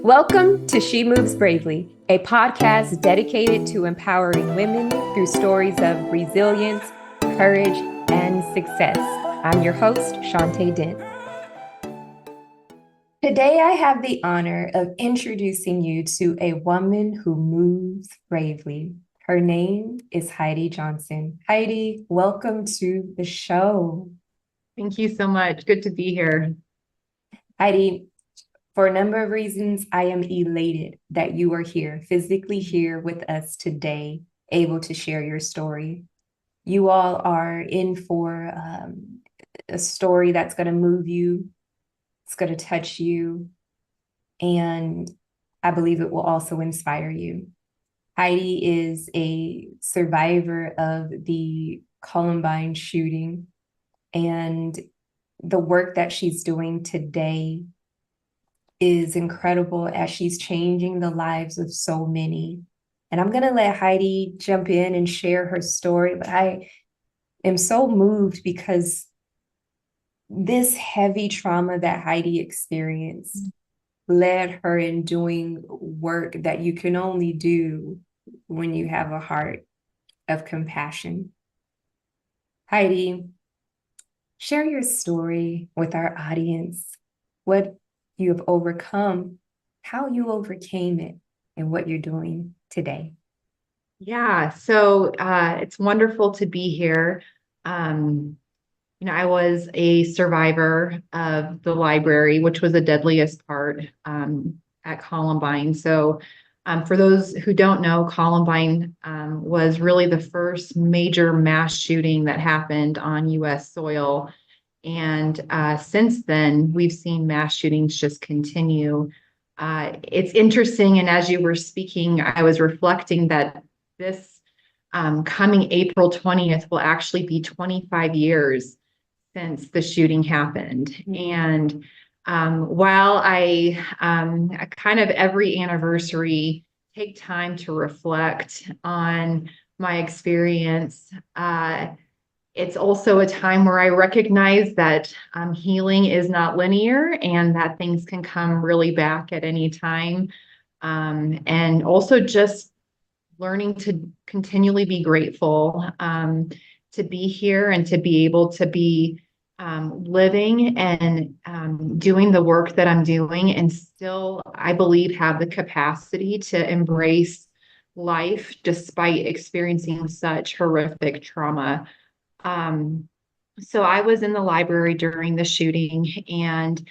Welcome to She Moves Bravely, a podcast dedicated to empowering women through stories of resilience, courage, and success. I'm your host, Shantae Dent. Today, I have the honor of introducing you to a woman who moves bravely. Her name is Heidi Johnson. Heidi, welcome to the show. Thank you so much. Good to be here. Heidi, for a number of reasons, I am elated that you are here, physically here with us today, able to share your story. You all are in for a story that's going to move you, it's going to touch you, and I believe it will also inspire you. Heidi is a survivor of the Columbine shooting, and the work that she's doing today is incredible as she's changing the lives of so many. And I'm going to let Heidi jump in and share her story, but I am so moved because this heavy trauma that Heidi experienced led her in doing work that you can only do when you have a heart of compassion. Heidi, share your story with our audience. What you have overcome, how you overcame it, and what you're doing today. Yeah, so it's wonderful to be here. I was a survivor of the library, which was the deadliest part at Columbine. So for those who don't know, Columbine was really the first major mass shooting that happened on U.S. soil. And since then, we've seen mass shootings just continue. It's interesting. And as you were speaking, I was reflecting that this coming April 20th will actually be 25 years since the shooting happened. And while I kind of every anniversary take time to reflect on my experience, it's also a time where I recognize that healing is not linear and that things can come really back at any time. And also just learning to continually be grateful to be here and to be able to be living and doing the work that I'm doing and still, I believe, have the capacity to embrace life despite experiencing such horrific trauma. So I was in the library during the shooting and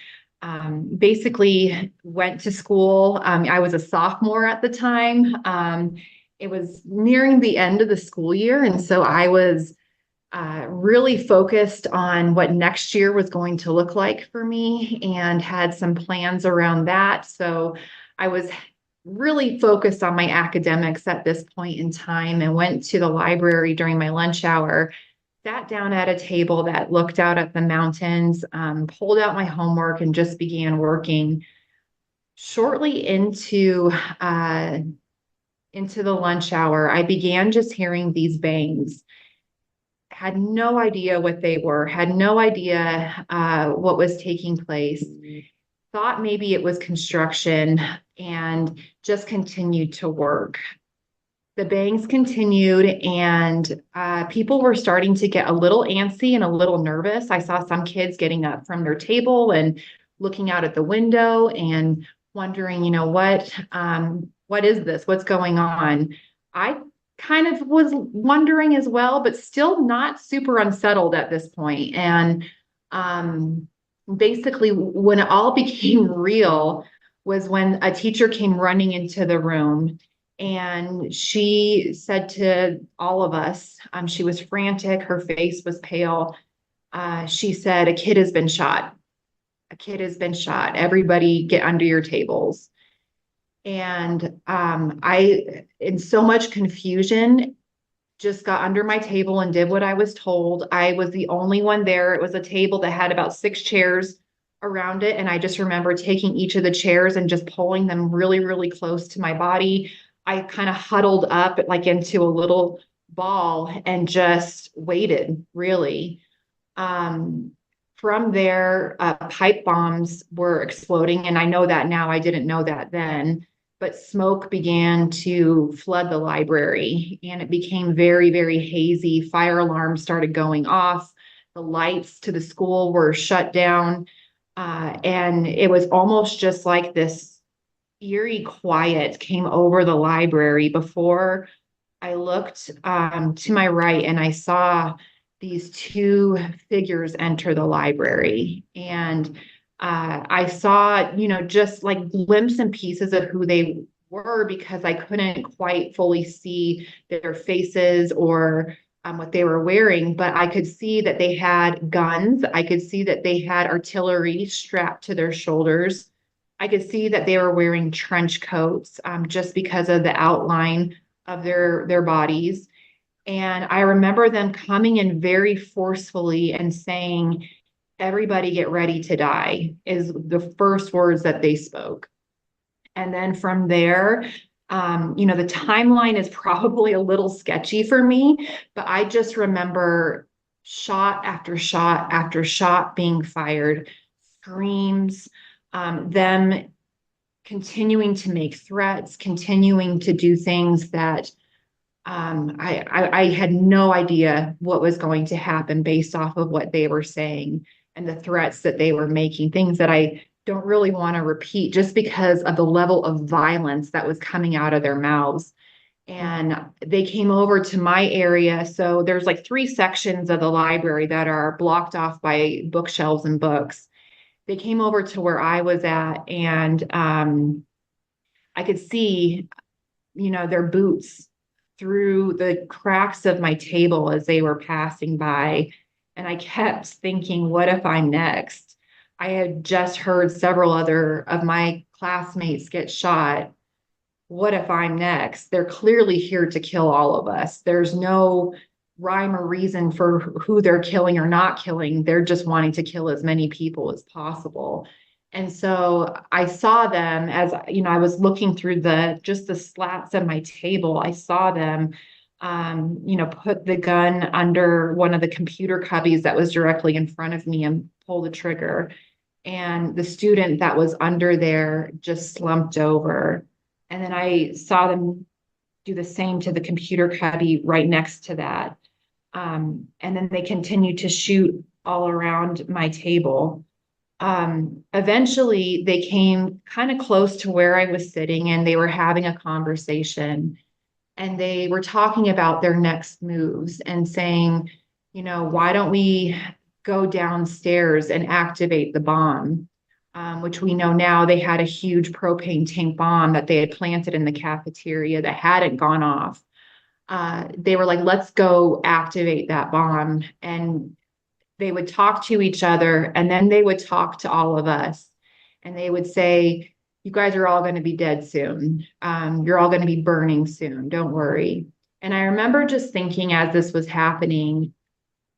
basically went to school. I was a sophomore at the time. It was nearing the end of the school year. And so I was really focused on what next year was going to look like for me and had some plans around that. So I was really focused on my academics at this point in time and went to the library during my lunch hour, sat down at a table that looked out at the mountains, pulled out my homework and just began working. Shortly into the lunch hour, I began just hearing these bangs. Had no idea what they were, had no idea what was taking place. Thought maybe it was construction and just continued to work. The bangs continued and people were starting to get a little antsy and a little nervous. I saw some kids getting up from their table and looking out at the window and wondering, what is this? What's going on? I kind of was wondering as well, but still not super unsettled at this point. And basically, when it all became real was when a teacher came running into the room. And she said to all of us, she was frantic, her face was pale. She said, "A kid has been shot. A kid has been shot. Everybody get under your tables." And I, in so much confusion, just got under my table and did what I was told. I was the only one there. It was a table that had about 6 chairs around it. And I just remember taking each of the chairs and just pulling them really, really close to my body. I kind of huddled up like into a little ball and just waited, really. From there, pipe bombs were exploding. And I know that now, I didn't know that then. But smoke began to flood the library and it became very, very hazy. Fire alarms started going off. The lights to the school were shut down. And it was almost just like this eerie quiet came over the library before I looked to my right and I saw these two figures enter the library. And I saw, just like glimpses and pieces of who they were because I couldn't quite fully see their faces or what they were wearing, but I could see that they had guns. I could see that they had artillery strapped to their shoulders. I could see that they were wearing trench coats just because of the outline of their bodies. And I remember them coming in very forcefully and saying, "Everybody get ready to die," is the first words that they spoke. And then from there, the timeline is probably a little sketchy for me, but I just remember shot after shot after shot being fired, screams, them continuing to make threats, continuing to do things that I had no idea what was going to happen based off of what they were saying and the threats that they were making, things that I don't really want to repeat just because of the level of violence that was coming out of their mouths. And they came over to my area. So there's like three sections of the library that are blocked off by bookshelves and books. They came over to where I was at, and I could see, their boots through the cracks of my table as they were passing by. And I kept thinking, what if I'm next? I had just heard several other of my classmates get shot. What if I'm next? They're clearly here to kill all of us. There's no rhyme or reason for who they're killing or not killing. They're just wanting to kill as many people as possible. And so I saw them as, I was looking through just the slats of my table. I saw them, put the gun under one of the computer cubbies that was directly in front of me and pull the trigger. And the student that was under there just slumped over. And then I saw them do the same to the computer cubby right next to that. And then they continued to shoot all around my table. Eventually they came kind of close to where I was sitting and they were having a conversation and they were talking about their next moves and saying, why don't we go downstairs and activate the bomb? Which we know now they had a huge propane tank bomb that they had planted in the cafeteria that hadn't gone off. They were like, let's go activate that bomb. And they would talk to each other and then they would talk to all of us and they would say, you guys are all going to be dead soon. You're all going to be burning soon. Don't worry. And I remember just thinking as this was happening,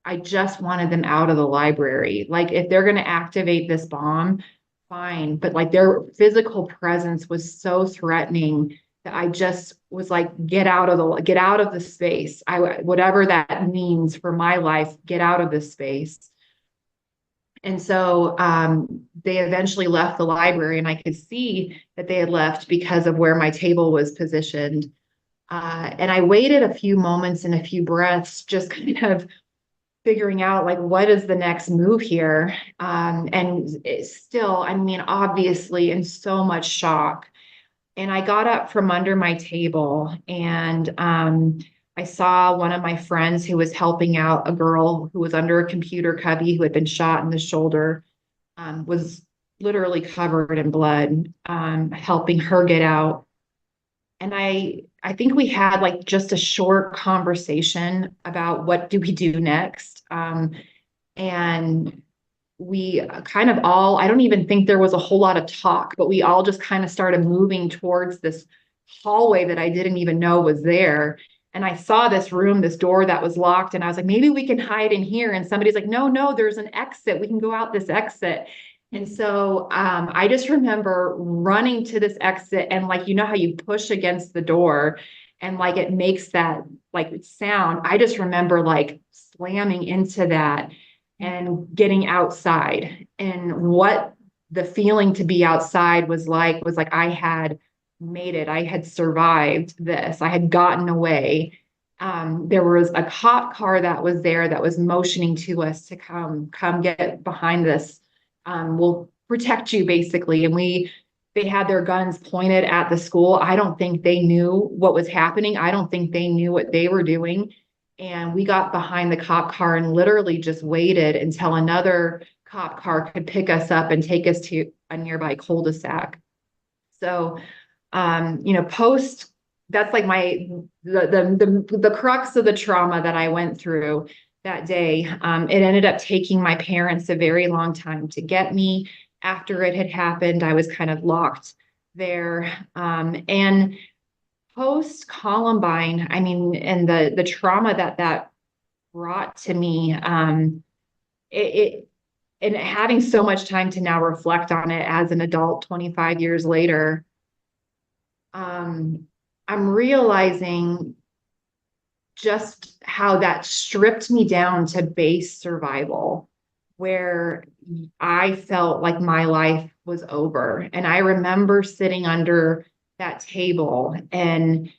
I just wanted them out of the library. Like if they're going to activate this bomb, fine. But like their physical presence was so threatening that I just was like, get out of the space. Whatever that means for my life, get out of this space. And so they eventually left the library and I could see that they had left because of where my table was positioned. And I waited a few moments and a few breaths, just kind of figuring out like, what is the next move here? And it's still, obviously in so much shock. And I got up from under my table and I saw one of my friends who was helping out a girl who was under a computer cubby who had been shot in the shoulder, was literally covered in blood, helping her get out. And I think we had like just a short conversation about what do we do next. And we kind of all, I don't even think there was a whole lot of talk, but we all just kind of started moving towards this hallway that I didn't even know was there. And I saw this room, this door that was locked. And I was like, maybe we can hide in here. And somebody's like, no, there's an exit. We can go out this exit. And so I just remember running to this exit and like, how you push against the door and like it makes that like sound. I just remember like slamming into that and getting outside. And what the feeling to be outside was like I had made it. I had survived this. I had gotten away. There was a cop car that was there that was motioning to us to come get behind this. We'll protect you basically. And they had their guns pointed at the school. I don't think they knew what was happening. I don't think they knew what they were doing. And we got behind the cop car and literally just waited until another cop car could pick us up and take us to a nearby cul-de-sac. So, post that's like the crux of the trauma that I went through that day. It ended up taking my parents a very long time to get me. After it had happened, I was kind of locked there. And post Columbine, I mean, and the trauma that brought to me, it and having so much time to now reflect on it as an adult 25 years later, I'm realizing just how that stripped me down to base survival, where I felt like my life was over. And I remember sitting under that table and,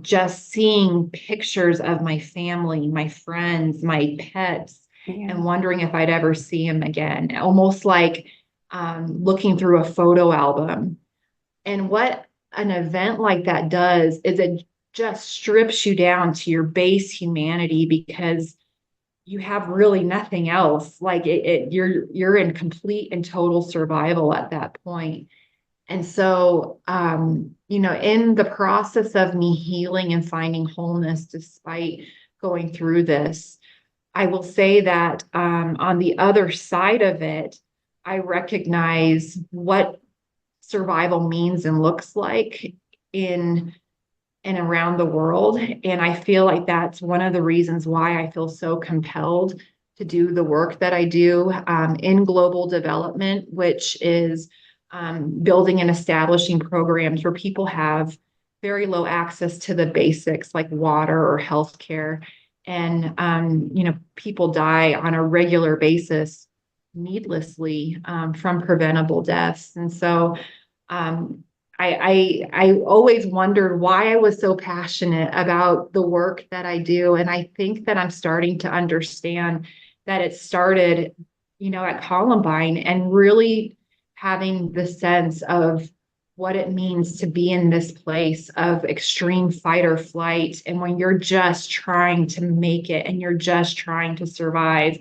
just seeing pictures of my family, my friends, my pets, and wondering if I'd ever see them again, almost like looking through a photo album. And what an event like that does is it just strips you down to your base humanity because you have really nothing else. Like you're in complete and total survival at that point. And so, in the process of me healing and finding wholeness despite going through this, I will say that on the other side of it, I recognize what survival means and looks like in and around the world. And I feel like that's one of the reasons why I feel so compelled to do the work that I do in global development, which is building and establishing programs where people have very low access to the basics like water or healthcare. And, people die on a regular basis needlessly from preventable deaths. And so I always wondered why I was so passionate about the work that I do. And I think that I'm starting to understand that it started, at Columbine and really having the sense of what it means to be in this place of extreme fight or flight. And when you're just trying to make it and you're just trying to survive,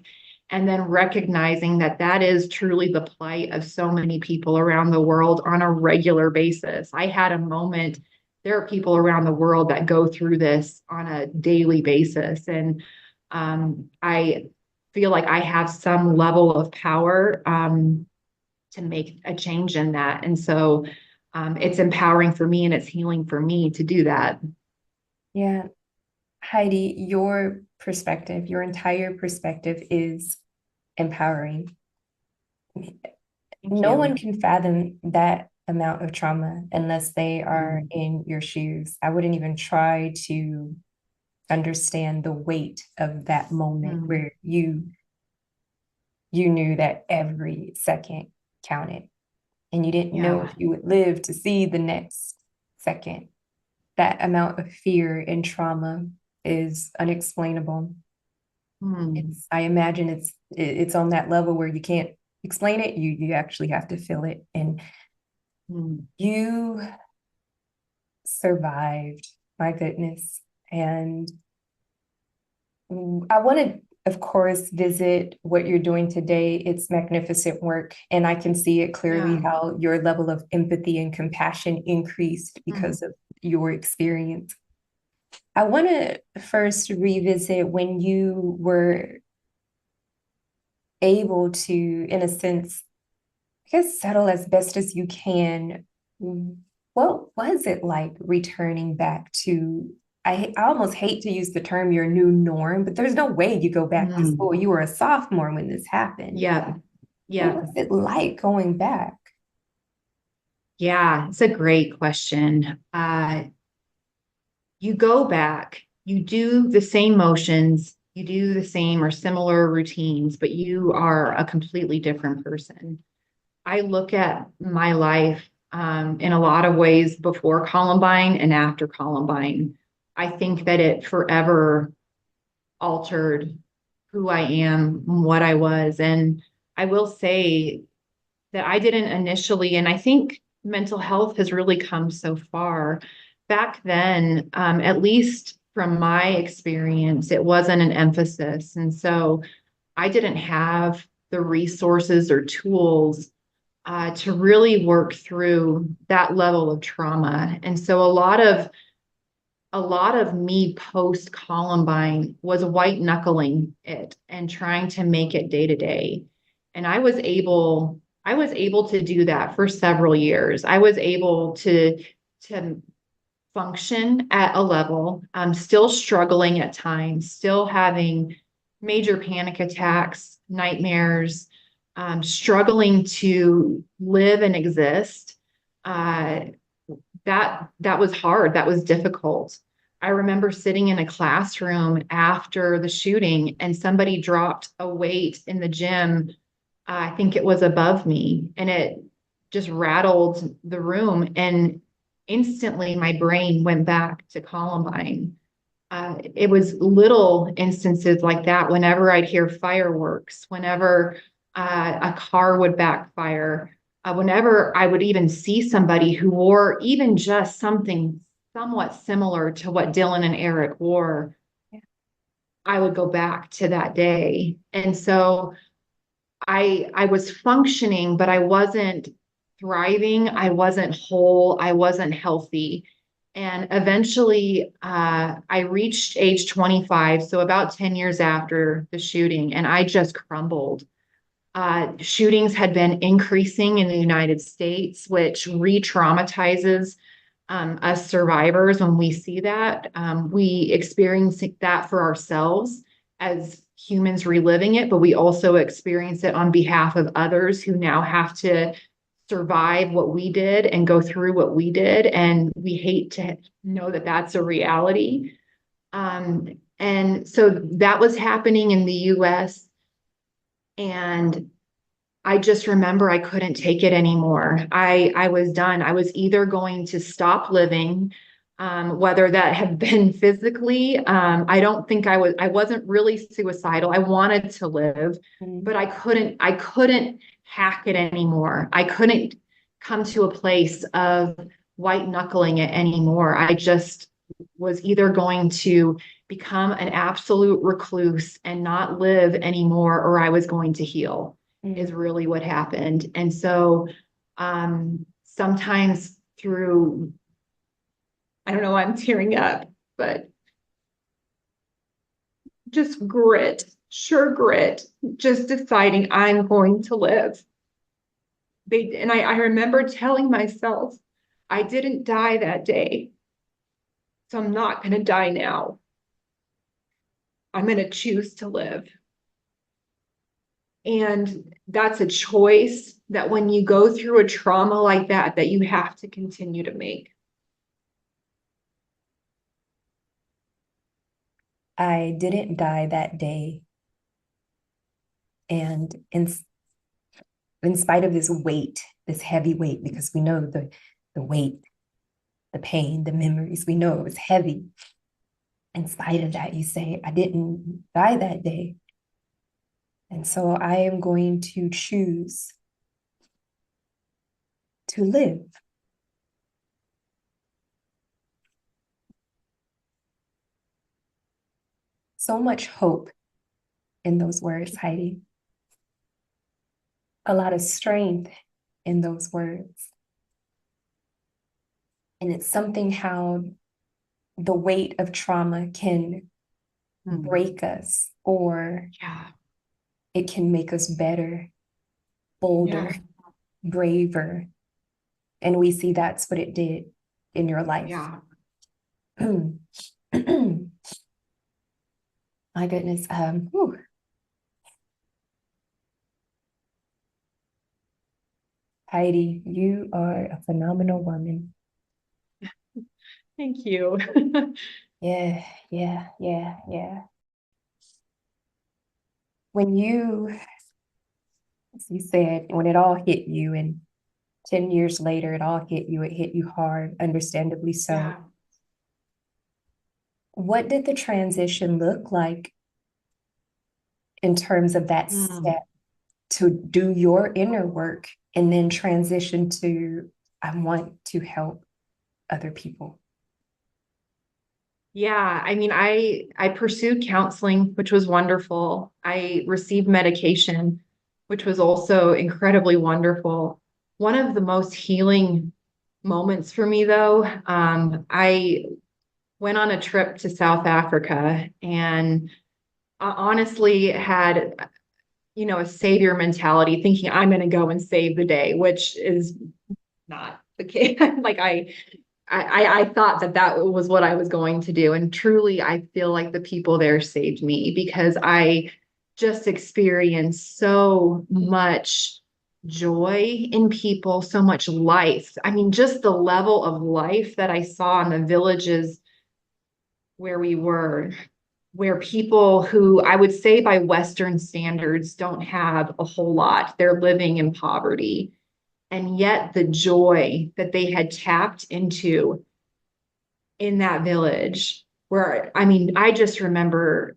and then recognizing that that is truly the plight of so many people around the world on a regular basis. I had a moment, there are people around the world that go through this on a daily basis. And I feel like I have some level of power to make a change in that. And so it's empowering for me and it's healing for me to do that. Yeah. Heidi, your perspective, your entire perspective is empowering. No one can fathom that amount of trauma unless they are in your shoes. I wouldn't even try to understand the weight of that moment where you knew that every second counted and you didn't know if you would live to see the next second. That amount of fear and trauma is unexplainable. I imagine it's on that level where you can't explain it. You actually have to feel it. And you survived, my goodness. And I want to, of course, visit what you're doing today. It's magnificent work. And I can see it clearly how your level of empathy and compassion increased because of your experience. I want to first revisit when you were able to, in a sense, I guess, settle as best as you can. What was it like returning back to, I almost hate to use the term your new norm, but there's no way you go back to school. You were a sophomore when this happened. Yeah. What was it like going back? Yeah, it's a great question. You go back, you do the same motions, you do the same or similar routines, but you are a completely different person. I look at my life in a lot of ways before Columbine and after Columbine. I think that it forever altered who I am, what I was. And I will say that I didn't initially, and I think mental health has really come so far. Back then, at least from my experience, it wasn't an emphasis. And so I didn't have the resources or tools to really work through that level of trauma. And so a lot of me post Columbine was white knuckling it and trying to make it day to day. And I was able to do that for several years. I was able to function at a level. I'm still struggling at times, still having major panic attacks, nightmares, struggling to live and exist. That was hard. That was difficult. I remember sitting in a classroom after the shooting and somebody dropped a weight in the gym. I think it was above me, and it just rattled the room. And instantly my brain went back to Columbine. It was little instances like that. Whenever I'd hear fireworks, whenever a car would backfire, whenever I would even see somebody who wore even just something somewhat similar to what Dylan and Eric wore, I would go back to that day. And so I was functioning, but I wasn't thriving. I wasn't whole. I wasn't healthy. And eventually, I reached age 25, so about 10 years after the shooting, and I just crumbled. Shootings had been increasing in the United States, which re-traumatizes us survivors when we see that. We experience that for ourselves as humans reliving it, but we also experience it on behalf of others who now have to survive what we did and go through what we did. And we hate to know that that's a reality. And so that was happening in the US. And I just remember I couldn't take it anymore. I was done. I was either going to stop living, whether that had been physically. I don't think I wasn't really suicidal. I wanted to live, but I couldn't hack it anymore. I couldn't come to a place of white knuckling it anymore. I just was either going to become an absolute recluse and not live anymore, or I was going to heal is really what happened. And so sometimes through, I don't know, I'm tearing up, but just sheer grit, just deciding I'm going to live. And I remember telling myself, I didn't die that day, so I'm not going to die now. I'm going to choose to live. And that's a choice that when you go through a trauma like that, that you have to continue to make. I didn't die that day. And in spite of this weight, this heavy weight, because we know the weight, the pain, the memories, we know it was heavy. In spite of that, you say, I didn't die that day. And so I am going to choose to live. So much hope in those words, Heidi. A lot of strength in those words. And it's something how the weight of trauma can break us, or it can make us better, bolder, braver. And we see that's what it did in your life. My goodness. Heidi, you are a phenomenal woman. Thank you. Yeah. When you, as you said, when it all hit you, and 10 years later, it all hit you, it hit you hard, understandably so. Yeah. What did the transition look like in terms of that Mm. step to do your inner work and then transition to, I want to help other people? Yeah, I mean, I pursued counseling, which was wonderful. I received medication, which was also incredibly wonderful. One of the most healing moments for me, though, I went on a trip to South Africa and I honestly had, a savior mentality, thinking I'm going to go and save the day, which is not the case. Like I thought that that was what I was going to do. And truly, I feel like the people there saved me because I just experienced so much joy in people, so much life. I mean, just the level of life that I saw in the villages where we were, where people who I would say by Western standards don't have a whole lot, they're living in poverty. And yet the joy that they had tapped into in that village, where I mean, I just remember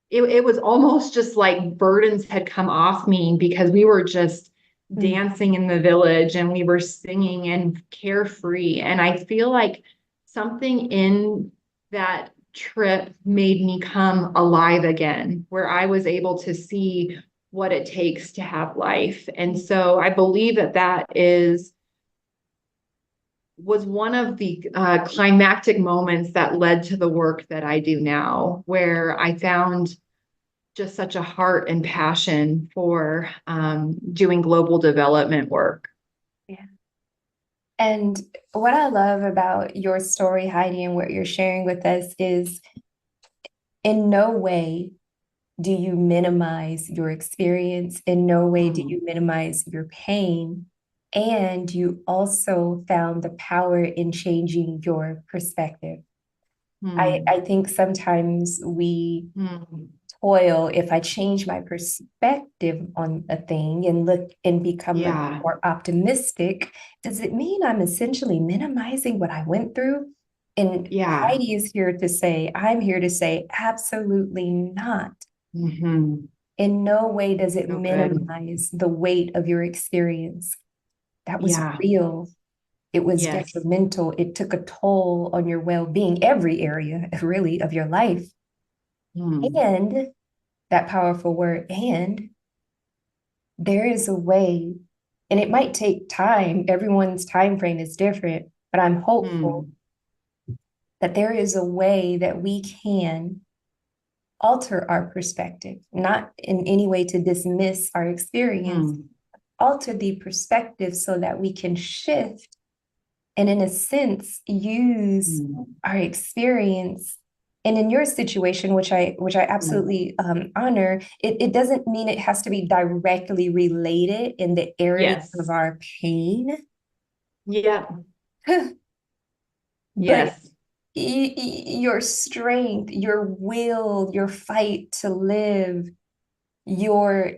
it was almost just like burdens had come off me because we were just Mm. dancing in the village and we were singing and carefree. And I feel like something in that trip made me come alive again, where I was able to see what it takes to have life. And so I believe that that is was one of the climactic moments that led to the work that I do now, where I found just such a heart and passion for doing global development work. Yeah. And what I love about your story, Heidi, and what you're sharing with us is in no way do you minimize your experience. In no way do Mm, you minimize your pain. And you also found the power in changing your perspective. mm, I think sometimes we mm. toil if I change my perspective on a thing and look and become a bit Yeah, more optimistic, does it mean I'm essentially minimizing what I went through? And yeah. Heidi is here to say, I'm here to say, absolutely not. Hmm. In no way does it So good. minimize the weight of your experience. That was Yeah. real. It was Yes. detrimental. It took a toll on your well-being, every area really of your life. Mm, And that powerful word, and there is a way, and it might take time. Everyone's time frame is different, but I'm hopeful mm, that there is a way that we can alter our perspective, not in any way to dismiss our experience, mm, alter the perspective so that we can shift and, in a sense, use mm, our experience. And in your situation, which I mm. absolutely honor, it doesn't mean it has to be directly related in the area of Yes. our pain, Yeah. but Yes. your strength, your will, your fight to live, your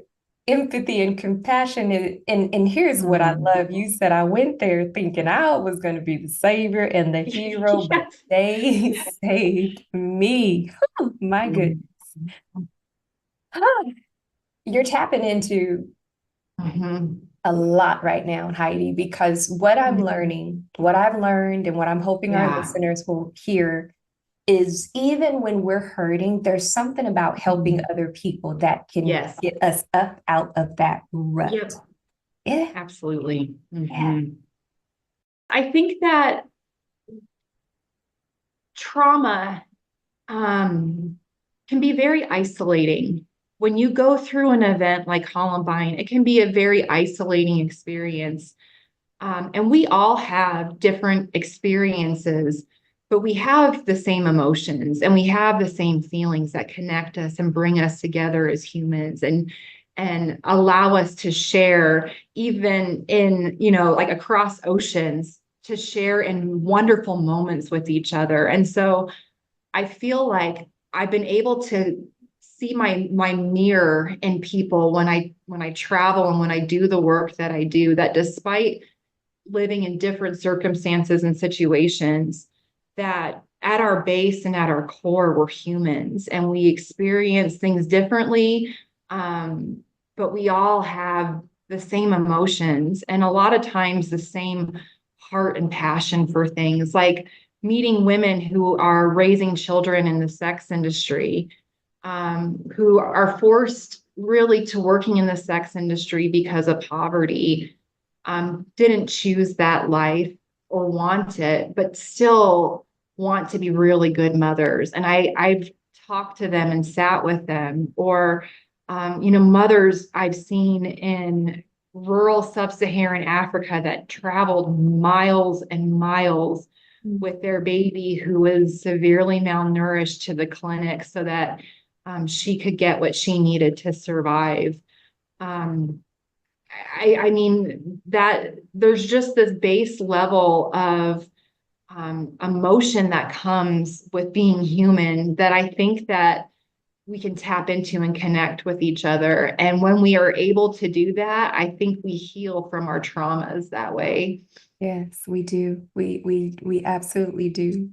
empathy and compassion. And here's what I Mm. love. You said I went there thinking I was going to be the savior and the hero, but Yes. they saved me. Oh, my goodness. Mm. You're tapping into Mhm. a lot right now, Heidi, because what I'm Mhm. learning, what I've learned, and what I'm hoping our Yeah. listeners will hear is even when we're hurting, there's something about helping Mhm. other people that can Yes. get us up out of that rut. Yep. Yeah, Absolutely. yeah. Hmm. I think that trauma can be very isolating. When you go through an event like Columbine, it can be a very isolating experience. And we all have different experiences, but we have the same emotions and we have the same feelings that connect us and bring us together as humans and allow us to share even in, like across oceans, to share in wonderful moments with each other. And so I feel like I've been able to see my mirror in people when I travel and when I do the work that I do, that despite living in different circumstances and situations, that at our base and at our core, we're humans and we experience things differently. But we all have the same emotions and a lot of times the same heart and passion for things, like meeting women who are raising children in the sex industry, who are forced really to working in the sex industry because of poverty, didn't choose that life or want it, but still want to be really good mothers. And I've talked to them and sat with them, or mothers I've seen in rural sub-Saharan Africa that traveled miles and miles with their baby who was severely malnourished to the clinic so that she could get what she needed to survive. I mean, that there's just this base level of emotion that comes with being human that I think that we can tap into and connect with each other. And when we are able to do that, I think we heal from our traumas that way. Yes, we do. We absolutely do.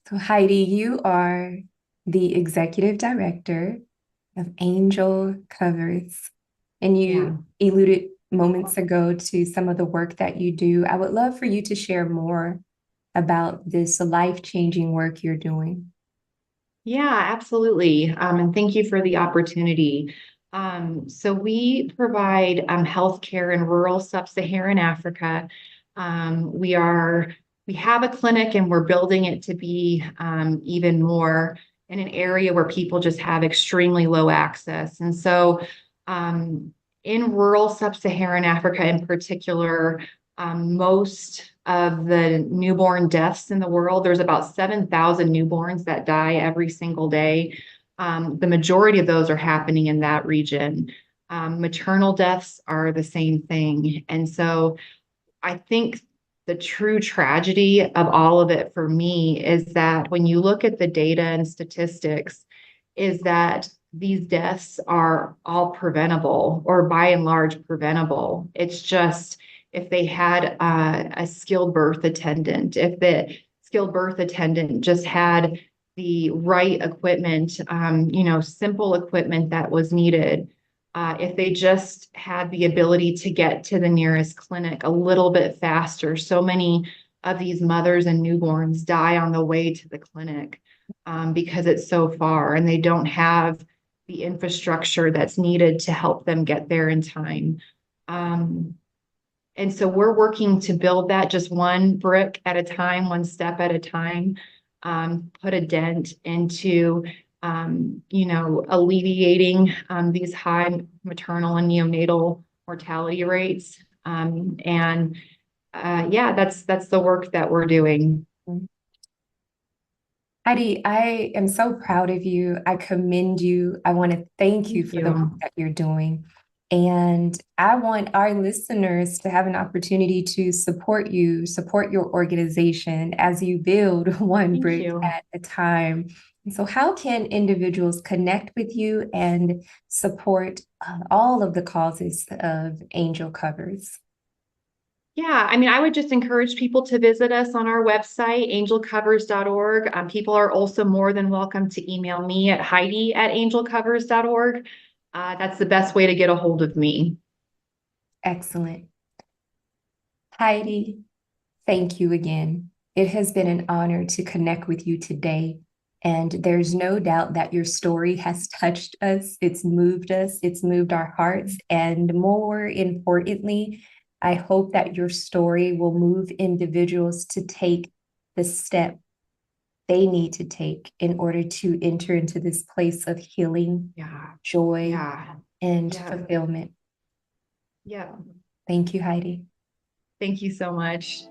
So Heidi, you are the executive director of Angel Covers, and Yeah. you alluded moments ago to some of the work that you do. I would love for you to share more about this life-changing work you're doing. Yeah, absolutely. And thank you for the opportunity. So we provide healthcare in rural sub-Saharan Africa. We have a clinic and we're building it to be even more in an area where people just have extremely low access. And so in rural sub-Saharan Africa in particular, most of the newborn deaths in the world, there's about 7,000 newborns that die every single day. The majority of those are happening in that region. Maternal deaths are the same thing. And so I think the true tragedy of all of it for me is that when you look at the data and statistics, is that these deaths are all preventable or by and large preventable. It's just if they had a skilled birth attendant, if the skilled birth attendant just had the right equipment, simple equipment that was needed, if they just had the ability to get to the nearest clinic a little bit faster. So many of these mothers and newborns die on the way to the clinic because it's so far and they don't have the infrastructure that's needed to help them get there in time. And so we're working to build that just one brick at a time, one step at a time, put a dent into, alleviating these high maternal and neonatal mortality rates. That's the work that we're doing. Heidi, I am so proud of you. I commend you. I want to thank you Thank for the work you. that you're doing. And I want our listeners to have an opportunity to support you, support your organization as you build one Thank brick you. at a time. And so, how can individuals connect with you and support all of the causes of Angel Covers? Yeah, I mean, I would just encourage people to visit us on our website, angelcovers.org. People are also more than welcome to email me at heidi@angelcovers.org. That's the best way to get a hold of me. Excellent. Heidi, thank you again. It has been an honor to connect with you today. And there's no doubt that your story has touched us, it's moved our hearts. And more importantly, I hope that your story will move individuals to take the step they need to take in order to enter into this place of healing, Yeah, joy, yeah, and yeah, fulfillment. yeah. Thank you, Heidi. Thank you so much.